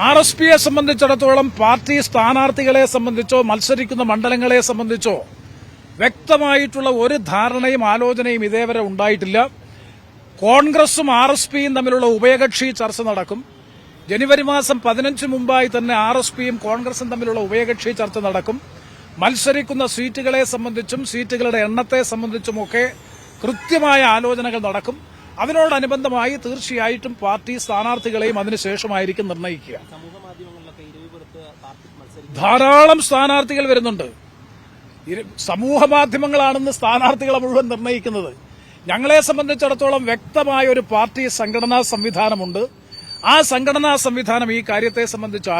RSPയെ സംബന്ധിച്ചിടത്തോളം പാർട്ടി സ്ഥാനാർത്ഥികളെ സംബന്ധിച്ചോ മത്സരിക്കുന്ന മണ്ഡലങ്ങളെ സംബന്ധിച്ചോ വ്യക്തമായിട്ടുള്ള ഒരു ധാരണയും ആലോചനയും ഇതേവരെ ഉണ്ടായിട്ടില്ല. കോൺഗ്രസും RSPയും തമ്മിലുള്ള ഉഭയകക്ഷി ചർച്ച നടക്കും. ജനുവരി മാസം 15 മുമ്പായി തന്നെ RSPയും കോൺഗ്രസും തമ്മിലുള്ള ഉഭയകക്ഷി ചർച്ച നടക്കും. മത്സരിക്കുന്ന സീറ്റുകളെ സംബന്ധിച്ചും സീറ്റുകളുടെ എണ്ണത്തെ സംബന്ധിച്ചുമൊക്കെ കൃത്യമായ ആലോചനകൾ നടക്കും. അതിനോടനുബന്ധമായി തീർച്ചയായിട്ടും പാർട്ടി സ്ഥാനാർത്ഥികളെയും അതിനുശേഷമായിരിക്കും നിർണ്ണയിക്കുക. ധാരാളം സ്ഥാനാർത്ഥികൾ വരുന്നുണ്ട്. സമൂഹമാധ്യമങ്ങളാണെന്ന് സ്ഥാനാർത്ഥികളെ മുഴുവൻ നിർണ്ണയിക്കുന്നത്. ഞങ്ങളെ സംബന്ധിച്ചിടത്തോളം വ്യക്തമായ ഒരു പാർട്ടി സംഘടനാ സംവിധാനമുണ്ട്. ആ സംഘടനാ സംവിധാനം ഈ കാര്യത്തെ സംബന്ധിച്ച്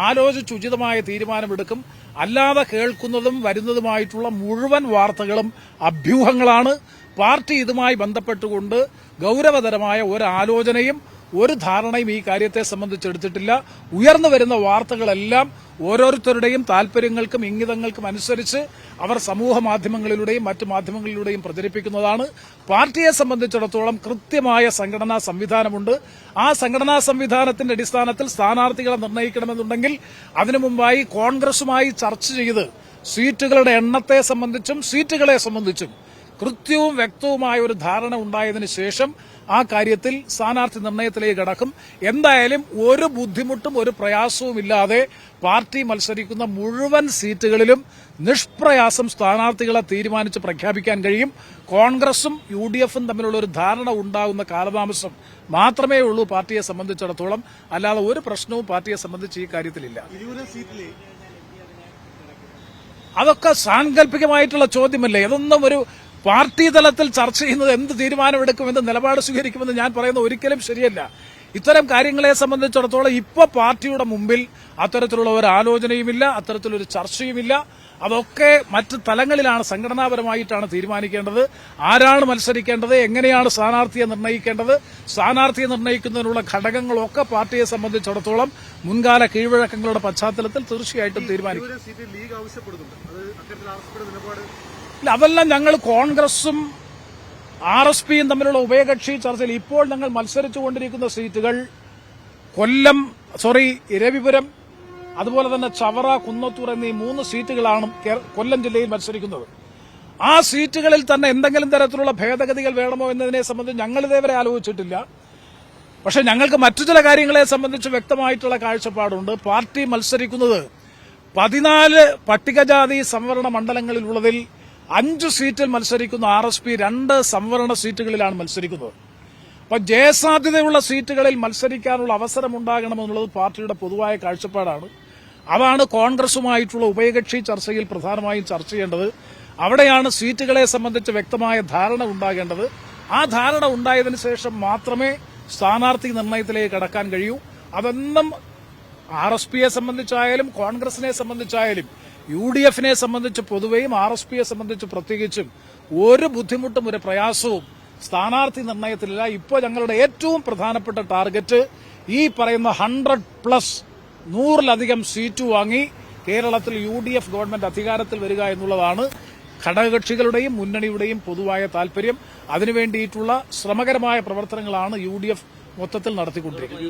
ആലോചിച്ച് ഉചിതമായ തീരുമാനമെടുക്കും. അല്ലാതെ കേൾക്കുന്നതും വരുന്നതുമായിട്ടുള്ള മുഴുവൻ വാർത്തകളും അഭ്യൂഹങ്ങളാണ്. പാർട്ടി ഇതുമായി ബന്ധപ്പെട്ടുകൊണ്ട് ഗൌരവതരമായ ഒരു ആലോചനയും ഒരു ധാരണയും ഈ കാര്യത്തെ സംബന്ധിച്ചെടുത്തിട്ടില്ല. ഉയർന്നു വരുന്ന വാർത്തകളെല്ലാം ഓരോരുത്തരുടെയും താൽപര്യങ്ങൾക്കും ഇംഗിതങ്ങൾക്കും അനുസരിച്ച് അവർ സമൂഹ മാധ്യമങ്ങളിലൂടെയും മറ്റ് മാധ്യമങ്ങളിലൂടെയും പ്രചരിപ്പിക്കുന്നതാണ്. പാർട്ടിയെ സംബന്ധിച്ചിടത്തോളം കൃത്യമായ സംഘടനാ സംവിധാനമുണ്ട്. ആ സംഘടനാ സംവിധാനത്തിന്റെ അടിസ്ഥാനത്തിൽ സ്ഥാനാർത്ഥികളെ നിർണ്ണയിക്കണമെന്നുണ്ടെങ്കിൽ അതിനു മുമ്പായി കോൺഗ്രസുമായി ചർച്ച ചെയ്ത് സീറ്റുകളുടെ എണ്ണത്തെ സംബന്ധിച്ചും സീറ്റുകളെ സംബന്ധിച്ചും കൃത്യവും വ്യക്തവുമായ ഒരു ധാരണ ഉണ്ടായതിനു ശേഷം ആ കാര്യത്തിൽ സ്ഥാനാർത്ഥി നിർണയത്തിലേക്ക് കടക്കും. എന്തായാലും ഒരു ബുദ്ധിമുട്ടും ഒരു പ്രയാസവുമില്ലാതെ പാർട്ടി മത്സരിക്കുന്ന മുഴുവൻ സീറ്റുകളിലും നിഷ്പ്രയാസം സ്ഥാനാർത്ഥികളെ തീരുമാനിച്ച് പ്രഖ്യാപിക്കാൻ കഴിയും. കോൺഗ്രസും UDFും തമ്മിലുള്ള ഒരു ധാരണ ഉണ്ടാകുന്ന കാലതാമസം മാത്രമേ ഉള്ളൂ പാർട്ടിയെ സംബന്ധിച്ചിടത്തോളം. അല്ലാതെ ഒരു പ്രശ്നവും പാർട്ടിയെ സംബന്ധിച്ച് ഈ കാര്യത്തിലില്ല. അതൊക്കെ സാങ്കല്പികമായിട്ടുള്ള ചോദ്യമല്ലേ. ഇതൊന്നും ഒരു പാർട്ടി തലത്തിൽ ചർച്ച ചെയ്യുന്നത് എന്ത് തീരുമാനമെടുക്കുമെന്ന് നിലപാട് സ്വീകരിക്കുമെന്ന് ഞാൻ പറയുന്നത് ഒരിക്കലും ശരിയല്ല. ഇത്തരം കാര്യങ്ങളെ സംബന്ധിച്ചിടത്തോളം ഇപ്പോൾ പാർട്ടിയുടെ മുമ്പിൽ അത്തരത്തിലുള്ള ഒരു ആലോചനയുമില്ല, അത്തരത്തിലൊരു ചർച്ചയുമില്ല. അതൊക്കെ മറ്റ് തലങ്ങളിലാണ്, സംഘടനാപരമായിട്ടാണ് തീരുമാനിക്കേണ്ടത്. ആരാണ് മത്സരിക്കേണ്ടത്, എങ്ങനെയാണ് സ്ഥാനാർത്ഥിയെ നിർണ്ണയിക്കേണ്ടത്, സ്ഥാനാർത്ഥിയെ നിർണ്ണയിക്കുന്നതിനുള്ള ഘടകങ്ങളൊക്കെ പാർട്ടിയെ സംബന്ധിച്ചിടത്തോളം മുൻകാല കീഴ്വഴക്കങ്ങളുടെ പശ്ചാത്തലത്തിൽ തീർച്ചയായിട്ടും തീരുമാനിക്കും. അതെല്ലാം ഞങ്ങൾ കോൺഗ്രസും RSPയും തമ്മിലുള്ള ഉഭയകക്ഷി ചർച്ചയിൽ ഇപ്പോൾ ഞങ്ങൾ മത്സരിച്ചുകൊണ്ടിരിക്കുന്ന സീറ്റുകൾ രവിപുരം, അതുപോലെ തന്നെ ചവറ, കുന്നത്തൂർ എന്നീ 3 സീറ്റുകളാണ് കൊല്ലം ജില്ലയിൽ മത്സരിക്കുന്നത്. ആ സീറ്റുകളിൽ തന്നെ എന്തെങ്കിലും തരത്തിലുള്ള ഭേദഗതികൾ വേണമോ എന്നതിനെ സംബന്ധിച്ച് ഞങ്ങൾ ഇതേവരെ ആലോചിച്ചിട്ടില്ല. പക്ഷെ ഞങ്ങൾക്ക് മറ്റു ചില കാര്യങ്ങളെ സംബന്ധിച്ച് വ്യക്തമായിട്ടുള്ള കാഴ്ചപ്പാടുണ്ട്. പാർട്ടി മത്സരിക്കുന്നത് 14 പട്ടികജാതി സംവരണ മണ്ഡലങ്ങളിലുള്ളതിൽ 5 സീറ്റിൽ മത്സരിക്കുന്ന RSP 2 സംവരണ സീറ്റുകളിലാണ് മത്സരിക്കുന്നത്. അപ്പോൾ ജയസാധ്യതയുള്ള സീറ്റുകളിൽ മത്സരിക്കാനുള്ള അവസരമുണ്ടാകണമെന്നുള്ളത് പാർട്ടിയുടെ പൊതുവായ കാഴ്ചപ്പാടാണ്. അതാണ് കോൺഗ്രസുമായിട്ടുള്ള ഉഭയകക്ഷി ചർച്ചയിൽ പ്രധാനമായും ചർച്ച ചെയ്യേണ്ടത്. അവിടെയാണ് സീറ്റുകളെ സംബന്ധിച്ച് വ്യക്തമായ ധാരണ ഉണ്ടാകേണ്ടത്. ആ ധാരണ ഉണ്ടായതിനു ശേഷം മാത്രമേ സ്ഥാനാർത്ഥി നിർണയത്തിലേക്ക് കടക്കാൻ കഴിയൂ. അതൊന്നും RSPയെ സംബന്ധിച്ചായാലും കോൺഗ്രസിനെ സംബന്ധിച്ചായാലും UDFിനെ സംബന്ധിച്ച് പൊതുവെയും RSPയെ സംബന്ധിച്ച് പ്രത്യേകിച്ചും ഒരു ബുദ്ധിമുട്ടും ഒരു പ്രയാസവും സ്ഥാനാർത്ഥി നിർണയത്തിലില്ല. ഇപ്പോൾ ഞങ്ങളുടെ ഏറ്റവും പ്രധാനപ്പെട്ട ടാർഗറ്റ് ഈ പറയുന്ന 100+ 100-ലധികം സീറ്റ് വാങ്ങി കേരളത്തിൽ UDF ഗവൺമെന്റ് അധികാരത്തിൽ വരിക എന്നുള്ളതാണ് ഘടകകക്ഷികളുടെയും മുന്നണിയുടെയും പൊതുവായ താൽപര്യം. അതിനുവേണ്ടിയിട്ടുള്ള ശ്രമകരമായ പ്രവർത്തനങ്ങളാണ് UDF മൊത്തത്തിൽ നടത്തിക്കൊണ്ടിരിക്കുന്നത്.